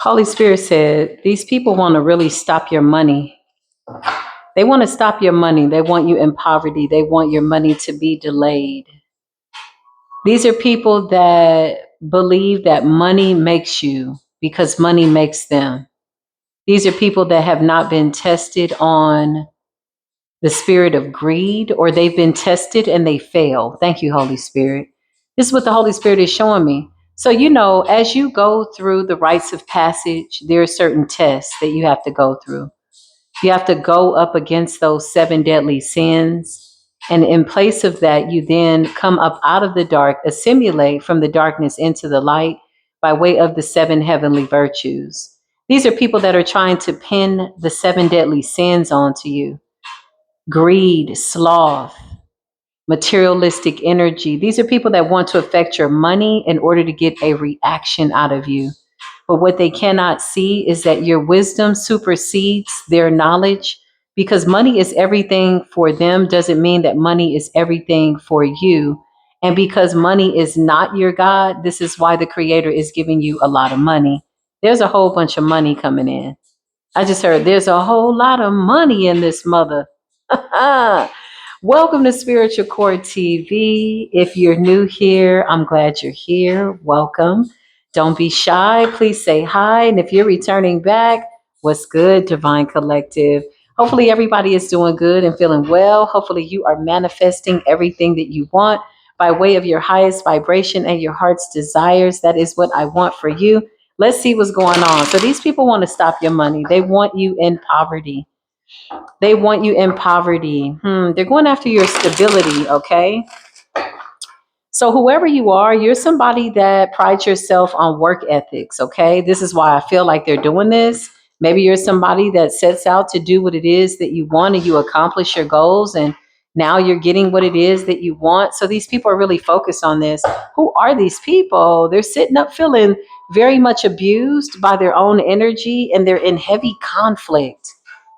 Holy Spirit said, these people want to really stop your money. They want to stop your money. They want you in poverty. They want your money to be delayed. These are people that believe that money makes you because money makes them. These are people that have not been tested on the spirit of greed, or they've been tested and they fail. Thank you, Holy Spirit. This is what the Holy Spirit is showing me. So, as you go through the rites of passage, there are certain tests that you have to go through. You have to go up against those seven deadly sins. And in place of that, you then come up out of the dark, assimilate from the darkness into the light by way of the seven heavenly virtues. These are people that are trying to pin the seven deadly sins onto you: greed, sloth, materialistic energy. These are people that want to affect your money in order to get a reaction out of you. But what they cannot see is that your wisdom supersedes their knowledge, because money is everything for them doesn't mean that money is everything for you. And because money is not your God, this is why the Creator is giving you a lot of money. There's a whole bunch of money coming in. I just heard there's a whole lot of money in this mother. Welcome to Spiritual Core TV. If you're new here, I'm glad you're here. Welcome. Don't be shy. Please say hi. And if you're returning back, what's good, Divine Collective? Hopefully, everybody is doing good and feeling well. Hopefully, you are manifesting everything that you want by way of your highest vibration and your heart's desires. That is what I want for you. Let's see what's going on. So, these people want to stop your money, they want you in poverty. They want you in poverty. They're going after your stability, okay? So whoever you are, you're somebody that prides yourself on work ethics, okay? This is why I feel like they're doing this. Maybe you're somebody that sets out to do what it is that you want and you accomplish your goals, and now you're getting what it is that you want. So these people are really focused on this. Who are these people? They're sitting up feeling very much abused by their own energy, and they're in heavy conflict.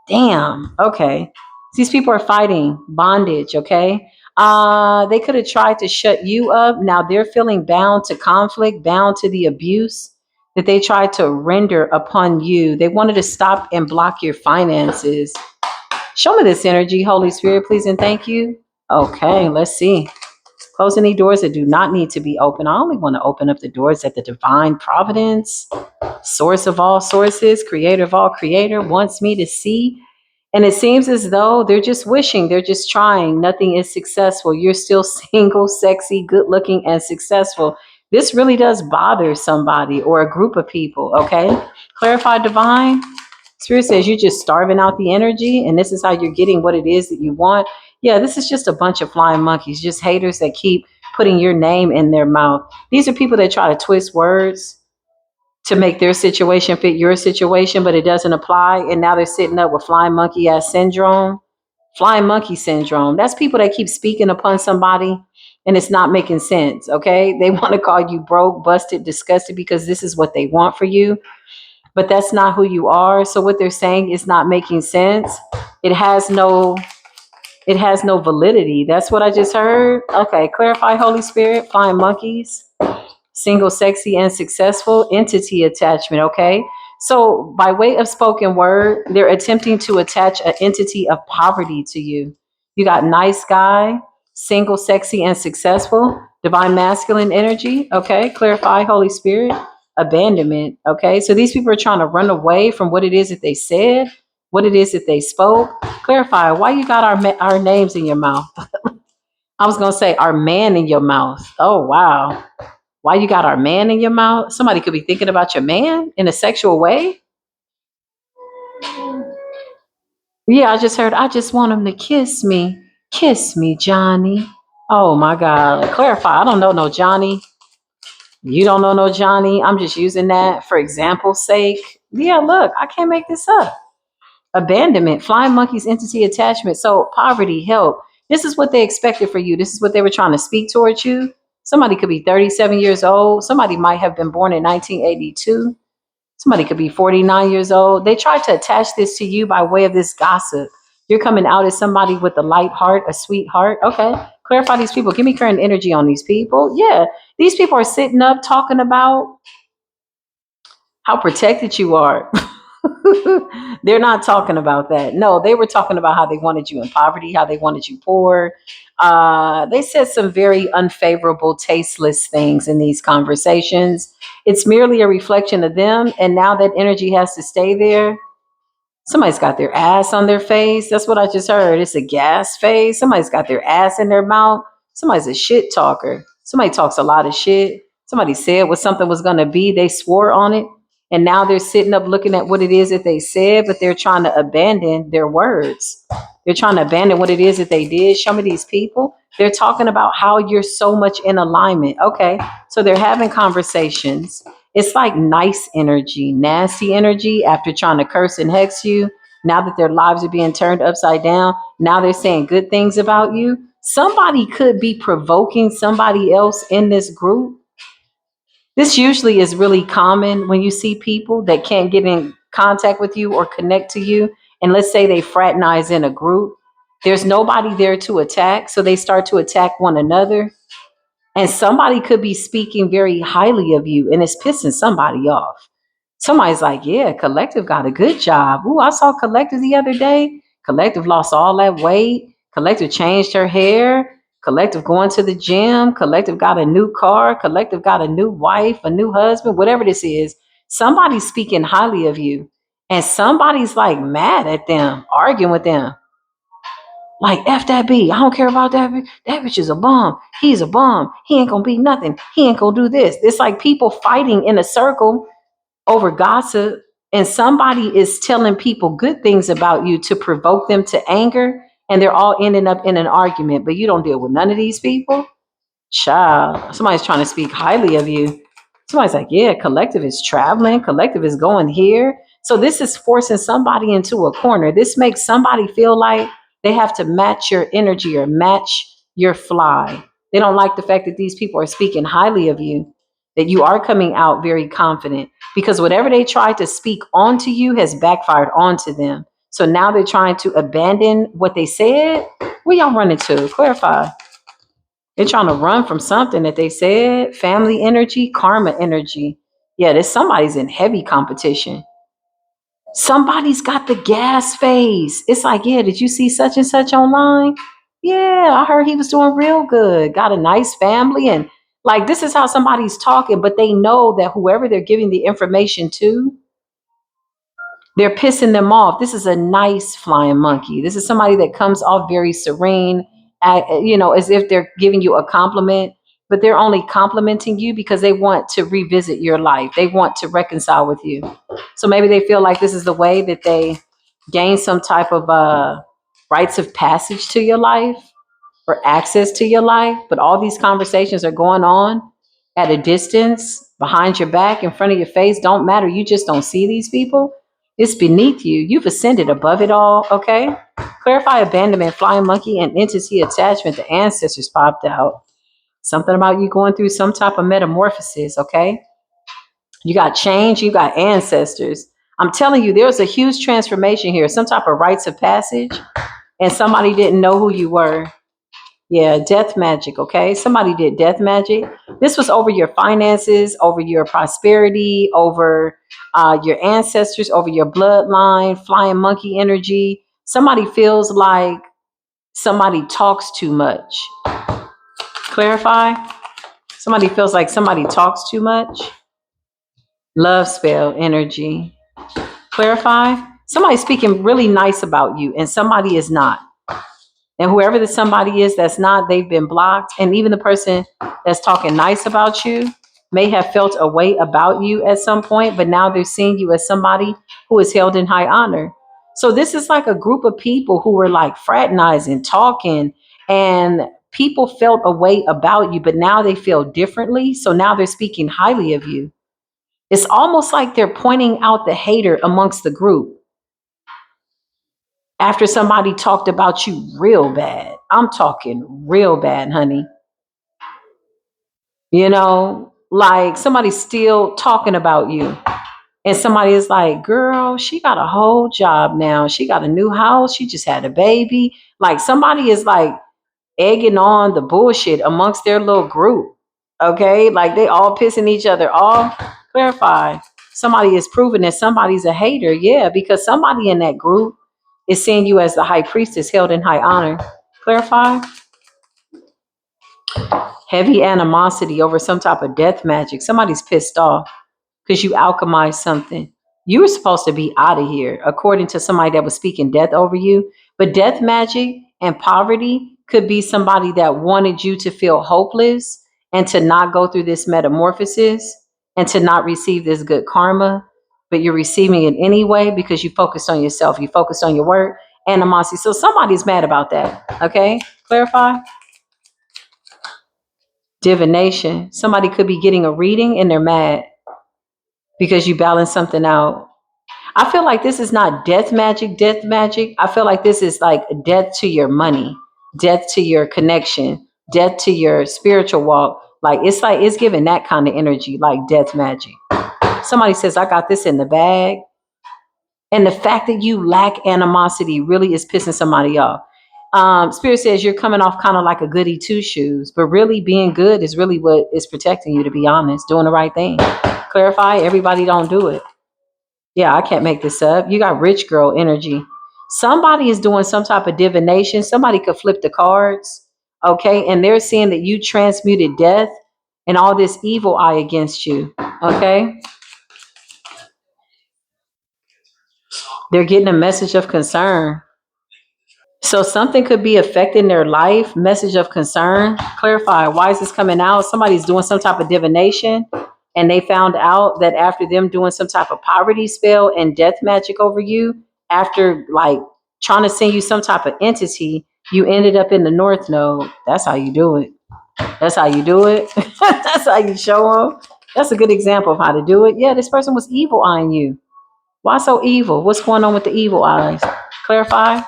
Damn. Okay. These people are fighting bondage. Okay. They could have tried to shut you up. Now they're feeling bound to conflict, bound to the abuse that they tried to render upon you. They wanted to stop and block your finances. Show me this energy, Holy Spirit, please and thank you. Okay, let's see. Close any doors that do not need to be open. I only want to open up the doors that the divine providence, source of all sources, creator of all creator, wants me to see. And it seems as though they're just wishing, they're just trying. Nothing is successful. You're still single, sexy, good looking, and successful. This really does bother somebody or a group of people, okay? Clarify divine. Spirit says you're just starving out the energy, and this is how you're getting what it is that you want. Yeah, this is just a bunch of flying monkeys, just haters that keep putting your name in their mouth. These are people that try to twist words to make their situation fit your situation, but it doesn't apply. And now they're sitting up with flying monkey ass syndrome, flying monkey syndrome. That's people that keep speaking upon somebody and it's not making sense. Okay. They want to call you broke, busted, disgusted because this is what they want for you, but that's not who you are. So what they're saying is not making sense. It has no, it has no validity. That's what I just heard. Okay. Clarify, Holy Spirit, flying monkeys. Single, sexy, and successful, entity attachment. Okay. So by way of spoken word, they're attempting to attach an entity of poverty to you. You got nice guy, single, sexy, and successful, divine masculine energy. Okay. Clarify, Holy Spirit, abandonment. Okay. So these people are trying to run away from what it is that they said, what it is that they spoke. Clarify why you got our names in your mouth. I was going to say our man in your mouth. Oh, wow. Why you got our man in your mouth? Somebody could be thinking about your man in a sexual way. Yeah, I just heard, I just want him to kiss me. Kiss me, Johnny. Oh my God. Clarify. I don't know no Johnny. You don't know no Johnny. I'm just using that for example's sake. Yeah, look, I can't make this up. Abandonment, flying monkeys, entity attachment. So poverty, help. This is what they expected for you. This is what they were trying to speak towards you. Somebody could be 37 years old. Somebody might have been born in 1982. Somebody could be 49 years old. They tried to attach this to you by way of this gossip. You're coming out as somebody with a light heart, a sweet heart. Okay. Clarify these people. Give me current energy on these people. Yeah. These people are sitting up talking about how protected you are. They're not talking about that. No, they were talking about how they wanted you in poverty, how they wanted you poor. They said some very unfavorable, tasteless things in these conversations. It's merely a reflection of them. And now that energy has to stay there. Somebody's got their ass on their face. That's what I just heard. It's a gas face. Somebody's got their ass in their mouth. Somebody's a shit talker. Somebody talks a lot of shit. Somebody said what something was going to be. They swore on it. And now they're sitting up looking at what it is that they said, but they're trying to abandon their words. They're trying to abandon what it is that they did. Show me these people. They're talking about how you're so much in alignment. Okay. So they're having conversations. It's like nice energy, nasty energy after trying to curse and hex you. Now that their lives are being turned upside down, now they're saying good things about you. Somebody could be provoking somebody else in this group. This usually is really common when you see people that can't get in contact with you or connect to you. And let's say they fraternize in a group. There's nobody there to attack. So they start to attack one another. And somebody could be speaking very highly of you and it's pissing somebody off. Somebody's like, yeah, Collective got a good job. Ooh, I saw Collective the other day. Collective lost all that weight. Collective changed her hair. Collective going to the gym. Collective got a new car. Collective got a new wife, a new husband, whatever this is. Somebody's speaking highly of you. And somebody's like mad at them, arguing with them. Like, F that B. I don't care about that bitch. That bitch is a bum. He's a bum. He ain't gonna be nothing. He ain't gonna do this. It's like people fighting in a circle over gossip, and somebody is telling people good things about you to provoke them to anger, and they're all ending up in an argument. But you don't deal with none of these people. Child, somebody's trying to speak highly of you. Somebody's like, yeah, Collective is traveling. Collective is going here. So this is forcing somebody into a corner. This makes somebody feel like they have to match your energy or match your fly. They don't like the fact that these people are speaking highly of you, that you are coming out very confident, because whatever they tried to speak onto you has backfired onto them. So now they're trying to abandon what they said. Where y'all running to? Clarify. They're trying to run from something that they said. Family energy, karma energy. Yeah, there's somebody's in heavy competition. Somebody's got the gas face. It's like, yeah, did you see such and such online? Yeah, I heard he was doing real good. Got a nice family. And like, this is how somebody's talking, but they know that whoever they're giving the information to, they're pissing them off. This is a nice flying monkey. This is somebody that comes off very serene, as if they're giving you a compliment, but they're only complimenting you because they want to revisit your life. They want to reconcile with you. So maybe they feel like this is the way that they gain some type of rites of passage to your life or access to your life. But all these conversations are going on at a distance, behind your back, in front of your face, don't matter. You just don't see these people. It's beneath you. You've ascended above it all, okay? Clarify abandonment, flying monkey, and entity attachment. The ancestors popped out. Something about you going through some type of metamorphosis, okay? You got change, you got ancestors. I'm telling you, there's a huge transformation here, some type of rites of passage, and somebody didn't know who you were. Yeah, death magic, okay? Somebody did death magic. This was over your finances, over your prosperity, over your ancestors, over your bloodline, flying monkey energy. Somebody feels like somebody talks too much. Clarify? Somebody feels like somebody talks too much. Love spell energy. Clarify? Somebody's speaking really nice about you and somebody is not. And whoever the somebody is that's not, they've been blocked. And even the person that's talking nice about you may have felt a way about you at some point, but now they're seeing you as somebody who is held in high honor. So this is like a group of people who were like fraternizing, talking, and people felt a way about you, but now they feel differently. So now they're speaking highly of you. It's almost like they're pointing out the hater amongst the group after somebody talked about you real bad. I'm talking real bad, honey. Like somebody's still talking about you. And somebody is like, girl, she got a whole job now. She got a new house. She just had a baby. Like somebody is like egging on the bullshit amongst their little group. Okay. Like they all pissing each other off. Clarify. Somebody is proving that somebody's a hater. Yeah, because somebody in that group is seeing you as the high priestess held in high honor. Clarify? Heavy animosity over some type of death magic. Somebody's pissed off because you alchemized something. You were supposed to be out of here, according to somebody that was speaking death over you. But death magic and poverty could be somebody that wanted you to feel hopeless and to not go through this metamorphosis and to not receive this good karma. But you're receiving it anyway because you focused on yourself, you focused on your work, animosity. So somebody's mad about that. Okay? Clarify? Divination. Somebody could be getting a reading and they're mad because you balance something out. I feel like this is not death magic, death magic. I feel like this is like death to your money, death to your connection, death to your spiritual walk. Like it's giving that kind of energy, like death magic. Somebody says, I got this in the bag. And the fact that you lack animosity really is pissing somebody off. Spirit says you're coming off kind of like a goody two shoes, but really being good is really what is protecting you, to be honest, doing the right thing. Clarify, everybody don't do it. Yeah, I can't make this up. You got rich girl energy. Somebody is doing some type of divination. Somebody could flip the cards, okay? And they're seeing that you transmuted death and all this evil eye against you, okay? They're getting a message of concern. So something could be affecting their life, message of concern. Clarify, why is this coming out? Somebody's doing some type of divination and they found out that after them doing some type of poverty spell and death magic over you, after like trying to send you some type of entity, you ended up in the North Node. That's how you do it. That's how you do it. That's how you show them. That's a good example of how to do it. Yeah, this person was evil eyeing you. Why so evil? What's going on with the evil eyes? Clarify.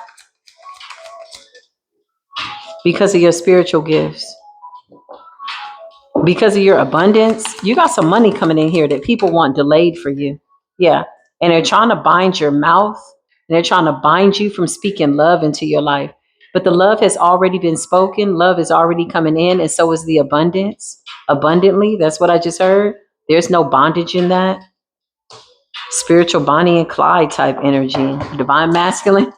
Because of your spiritual gifts, because of your abundance. You got some money coming in here that people want delayed for you. Yeah. And they're trying to bind your mouth and they're trying to bind you from speaking love into your life. But the love has already been spoken. Love is already coming in, and so is the abundance. Abundantly. That's what I just heard. There's no bondage in that. Spiritual Bonnie and Clyde type energy. Divine masculine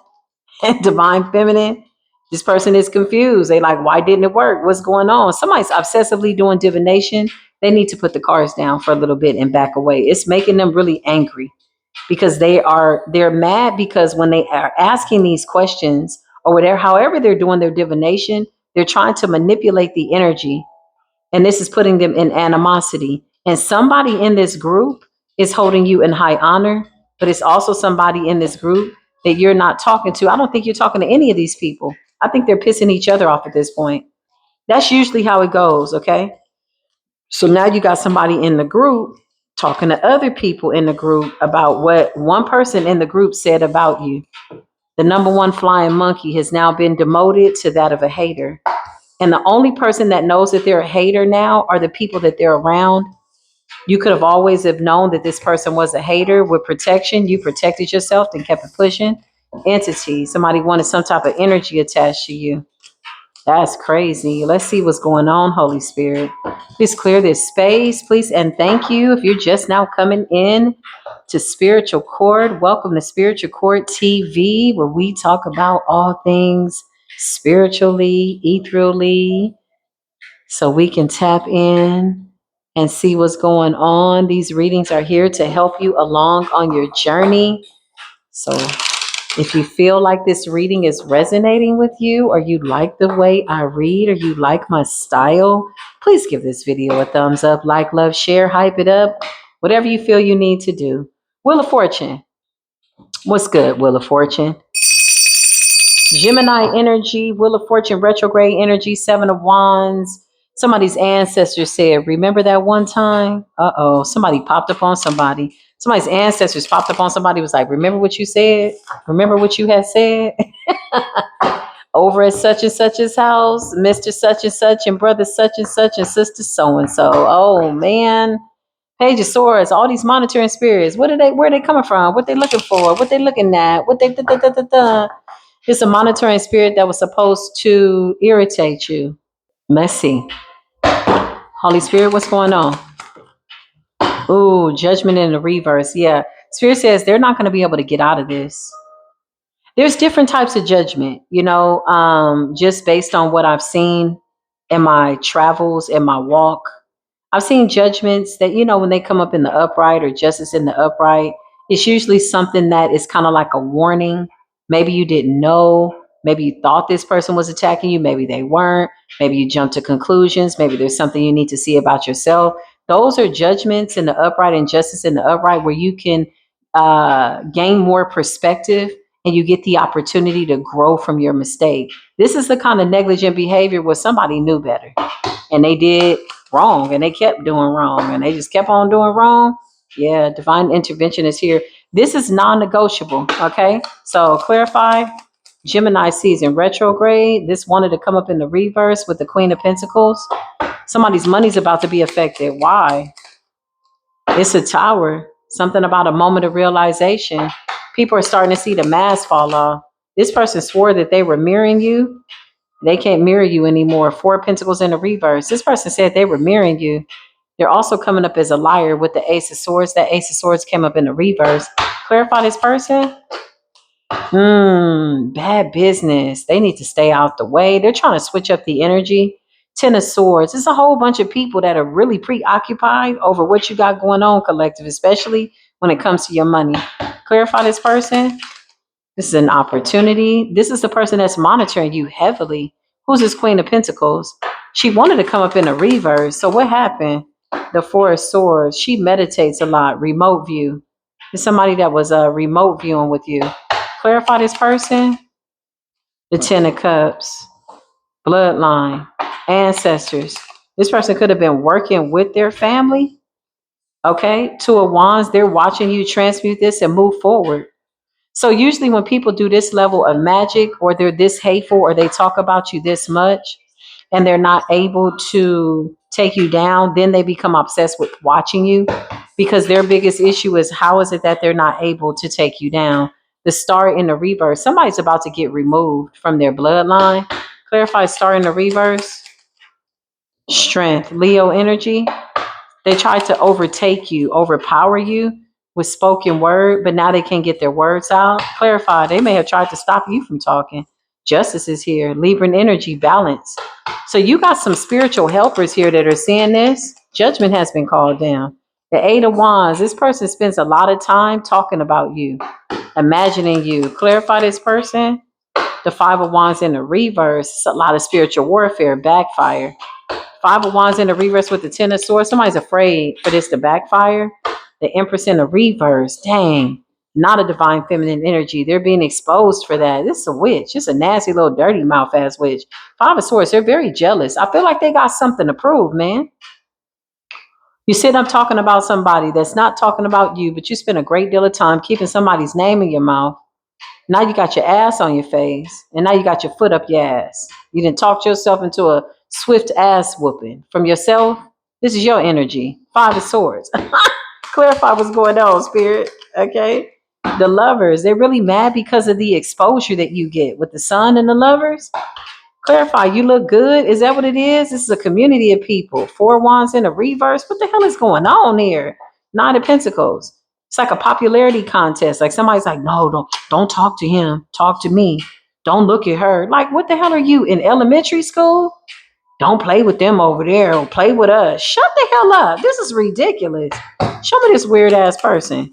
and divine feminine. This person is confused. They like, why didn't it work? What's going on? Somebody's obsessively doing divination. They need to put the cards down for a little bit and back away. It's making them really angry because they're mad because when they are asking these questions or whatever, however they're doing their divination, they're trying to manipulate the energy. And this is putting them in animosity. And somebody in this group is holding you in high honor, but it's also somebody in this group that you're not talking to. I don't think you're talking to any of these people. I think they're pissing each other off at this point. That's usually how it goes, okay? So now you got somebody in the group talking to other people in the group about what one person in the group said about you. The number one flying monkey has now been demoted to that of a hater. And the only person that knows that they're a hater now are the people that they're around. You could have always have known that this person was a hater with protection. You protected yourself and kept it pushing. Entity, somebody wanted some type of energy attached to you. That's crazy. Let's see what's going on, Holy Spirit. Please clear this space, please. And thank you if you're just now coming in to Spiritual Court. Welcome to Spiritual Court TV, where we talk about all things spiritually, ethereally, so we can tap in and see what's going on. These readings are here to help you along on your journey. So if you feel like this reading is resonating with you, or you like the way I read, or you like my style, please give this video a thumbs up, like, love, share, hype it up, whatever you feel you need to do. Wheel of Fortune. What's good, Wheel of Fortune? Gemini energy, Wheel of Fortune, retrograde energy, Seven of Wands. Somebody's ancestors said, remember that one time? Uh-oh, somebody popped up on somebody. Somebody's ancestors popped up on somebody, was like, remember what you said? Remember what you had said? Over at such and such's house, Mr. such and such and brother such and sister so-and-so. Oh, man. Page of Swords, all these monitoring spirits. Where are they coming from? What they looking for? What they looking at? What they da. It's a monitoring spirit that was supposed to irritate you. Let's see. Holy Spirit, what's going on? Ooh, judgment in the reverse. Yeah. Spirit says they're not going to be able to get out of this. There's different types of judgment, just based on what I've seen in my travels, in my walk. I've seen judgments that, when they come up in the upright or justice in the upright, it's usually something that is kind of like a warning. Maybe you didn't know. Maybe you thought this person was attacking you. Maybe they weren't. Maybe you jumped to conclusions. Maybe there's something you need to see about yourself. Those are judgments in the upright and justice in the upright where you can gain more perspective and you get the opportunity to grow from your mistake. This is the kind of negligent behavior where somebody knew better and they did wrong and they kept doing wrong and they just kept on doing wrong. Yeah, divine intervention is here. This is non-negotiable. Okay, so clarify. Gemini season retrograde. This wanted to come up in the reverse with the Queen of Pentacles. Somebody's money's about to be affected. Why? It's a tower. Something about a moment of realization. People are starting to see the mask fall off. This person swore that they were mirroring you. They can't mirror you anymore. Four of Pentacles in the reverse. This person said they were mirroring you. They're also coming up as a liar with the Ace of Swords. That Ace of Swords came up in the reverse. Clarify this person. Bad business. They need to stay out the way. They're trying to switch up the energy. Ten of Swords. It's a whole bunch of people that are really preoccupied over what you got going on, collective, especially when it comes to your money. Clarify this person. This is an opportunity. This is the person that's monitoring you heavily. Who's this Queen of Pentacles? She wanted to come up in a reverse. So what happened? The Four of Swords. She meditates a lot. Remote view. It's somebody that was remote viewing with you. Clarify this person. The Ten of Cups. Bloodline. Ancestors. This person could have been working with their family. Okay. Two of Wands. They're watching you transmute this and move forward. So usually when people do this level of magic or they're this hateful or they talk about you this much and they're not able to take you down, then they become obsessed with watching you because their biggest issue is how is it that they're not able to take you down? The star in the reverse, somebody's about to get removed from their bloodline. Clarify star in the reverse. Strength, Leo energy. They tried to overtake you, overpower you with spoken word, but now they can't get their words out. Clarify, they may have tried to stop you from talking. Justice is here. Libran energy, balance. So you got some spiritual helpers here that are seeing this. Judgment has been called down. The Eight of Wands, this person spends a lot of time talking about you, imagining you. Clarify this person. The Five of Wands in the reverse, it's a lot of spiritual warfare, backfire. Five of Wands in the reverse with the Ten of Swords. Somebody's afraid for this to backfire. The Empress in the reverse. Dang. Not a divine feminine energy. They're being exposed for that. This is a witch. It's a nasty little dirty mouth ass witch. Five of Swords. They're very jealous. I feel like they got something to prove, man. You sit up talking about somebody that's not talking about you, but you spend a great deal of time keeping somebody's name in your mouth. Now you got your ass on your face, and now you got your foot up your ass. You didn't talk yourself into a swift ass whooping from yourself. This is your energy. Five of Swords. Clarify what's going on, Spirit. Okay. The Lovers, they're really mad because of the exposure that you get with the Sun and the Lovers. Clarify, you look good. Is that what it is? This is a community of people. Four Wands in a reverse. What the hell is going on here? Nine of Pentacles. It's like a popularity contest. Like somebody's like, no, don't talk to him. Talk to me. Don't look at her. Like, what the hell are you in elementary school? Don't play with them over there or play with us. Shut the hell up. This is ridiculous. Show me this weird ass person.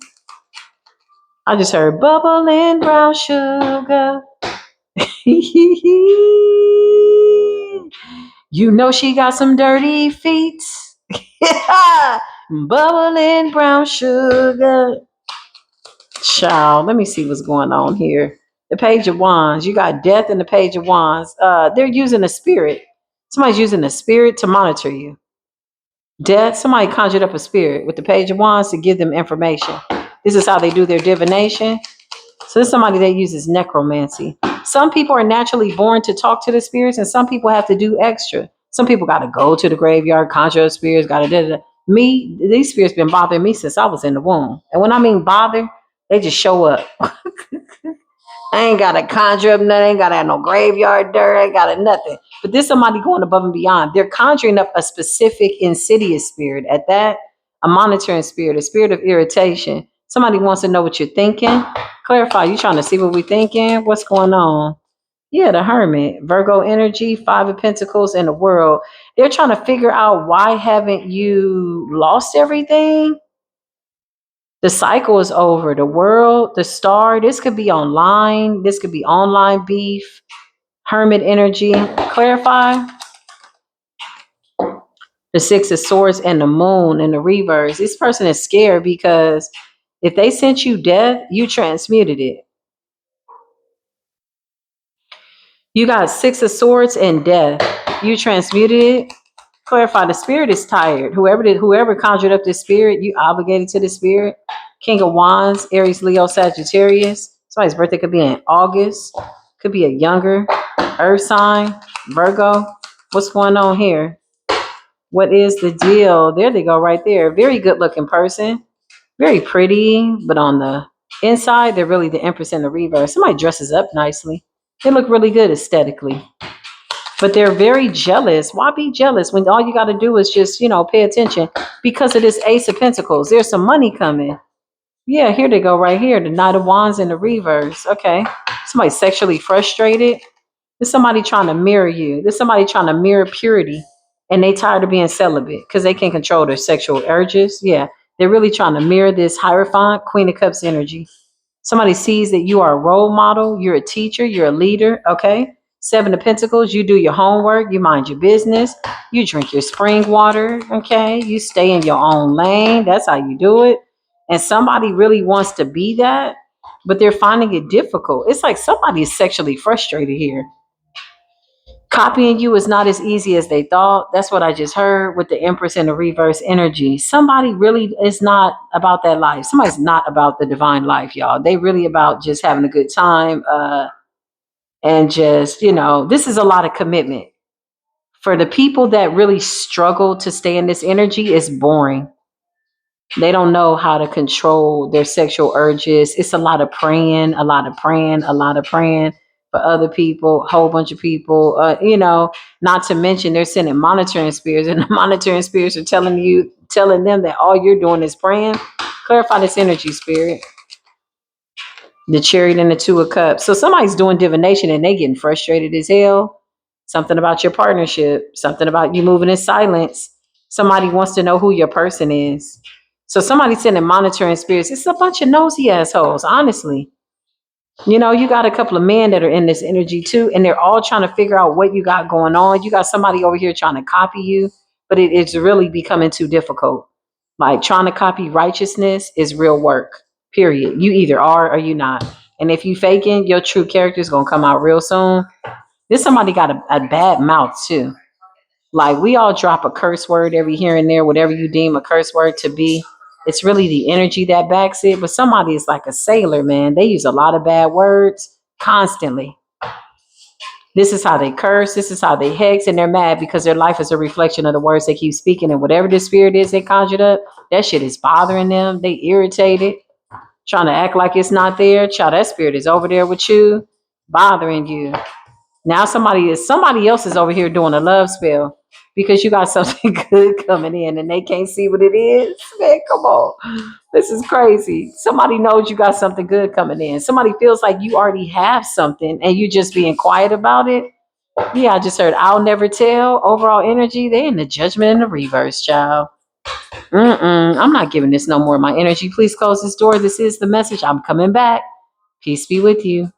I just heard bubbling brown sugar. You know she got some dirty feet. Bubbling brown sugar. Child, let me see what's going on here. The Page of Wands. You got Death and the Page of Wands. They're using a spirit. Somebody's using a spirit to monitor you. Death, somebody conjured up a spirit with the Page of Wands to give them information. This is how they do their divination. So this is somebody that uses necromancy. Some people are naturally born to talk to the spirits, and some people have to do extra. Some people got to go to the graveyard, conjure up spirits, got to. Me, these spirits been bothering me since I was in the womb. And when I mean bother, they just show up. I ain't got to conjure up nothing. Ain't got to have no graveyard dirt. I ain't got to nothing. But this somebody going above and beyond. They're conjuring up a specific insidious spirit. At that, A monitoring spirit, a spirit of irritation. Somebody wants to know what you're thinking. Clarify, you trying to see what we're thinking? What's going on? Yeah, the Hermit, Virgo energy, Five of Pentacles in the world. They're trying to figure out, why haven't you lost everything? The cycle is over. The world, the star, this could be online. This could be online beef. Hermit energy. Clarify. The Six of Swords and the Moon in the reverse. This person is scared because if they sent you death, you transmuted it. You got Six of Swords and death. You transmuted it. Clarify, the spirit is tired. Whoever conjured up this spirit, you obligated to the spirit. King of Wands, Aries, Leo, Sagittarius. Somebody's birthday could be in August. Could be a younger earth sign, Virgo. What's going on here? What is the deal? There they go right there. Very good looking person. Very pretty, but on the inside, they're really the Empress in the reverse. Somebody dresses up nicely. They look really good aesthetically. But they're very jealous. Why be jealous when all you got to do is just, pay attention? Because of this Ace of Pentacles, there's some money coming. Yeah, here they go right here. The Knight of Wands in the reverse. Okay. Somebody sexually frustrated. There's somebody trying to mirror you. There's somebody trying to mirror purity. And they tired of being celibate because they can't control their sexual urges. Yeah. They're really trying to mirror this Hierophant, Queen of Cups energy. Somebody sees that you are a role model, you're a teacher, you're a leader, okay? Seven of Pentacles, you do your homework, you mind your business, you drink your spring water, okay? You stay in your own lane, that's how you do it. And somebody really wants to be that, but they're finding it difficult. It's like somebody is sexually frustrated here. Copying you is not as easy as they thought. That's what I just heard with the Empress and the reverse energy. Somebody really is not about that life. Somebody's not about the divine life, y'all. They really about just having a good time. And just, this is a lot of commitment. For the people that really struggle to stay in this energy, it's boring. They don't know how to control their sexual urges. It's a lot of praying, a lot of praying, a lot of praying for other people, a whole bunch of people, not to mention they're sending monitoring spirits, and the monitoring spirits are telling them that all you're doing is praying. Clarify this energy, spirit. The Chariot and the Two of Cups. So somebody's doing divination and they getting frustrated as hell. Something about your partnership, something about you moving in silence. Somebody wants to know who your person is. So somebody's sending monitoring spirits. It's a bunch of nosy assholes, honestly. You got a couple of men that are in this energy too, and they're all trying to figure out what you got going on. You got somebody over here trying to copy you, but it's really becoming too difficult. Like trying to copy righteousness is real work, period. You either are or you not. And if you faking, your true character is going to come out real soon. This somebody got a bad mouth too. Like we all drop a curse word every here and there, whatever you deem a curse word to be. It's really the energy that backs it. But somebody is like a sailor, man. They use a lot of bad words constantly. This is how they curse. This is how they hex. And they're mad because their life is a reflection of the words they keep speaking. And whatever the spirit is they conjured up, that shit is bothering them. They irritated, trying to act like it's not there. Child, that spirit is over there with you, bothering you. Now somebody else is over here doing a love spell because you got something good coming in and they can't see what it is. Man, come on. This is crazy. Somebody knows you got something good coming in. Somebody feels like you already have something and you just being quiet about it. Yeah, I just heard I'll never tell. Overall energy, they in the judgment in the reverse, child. I'm not giving this no more of my energy. Please close this door. This is the message. I'm coming back. Peace be with you.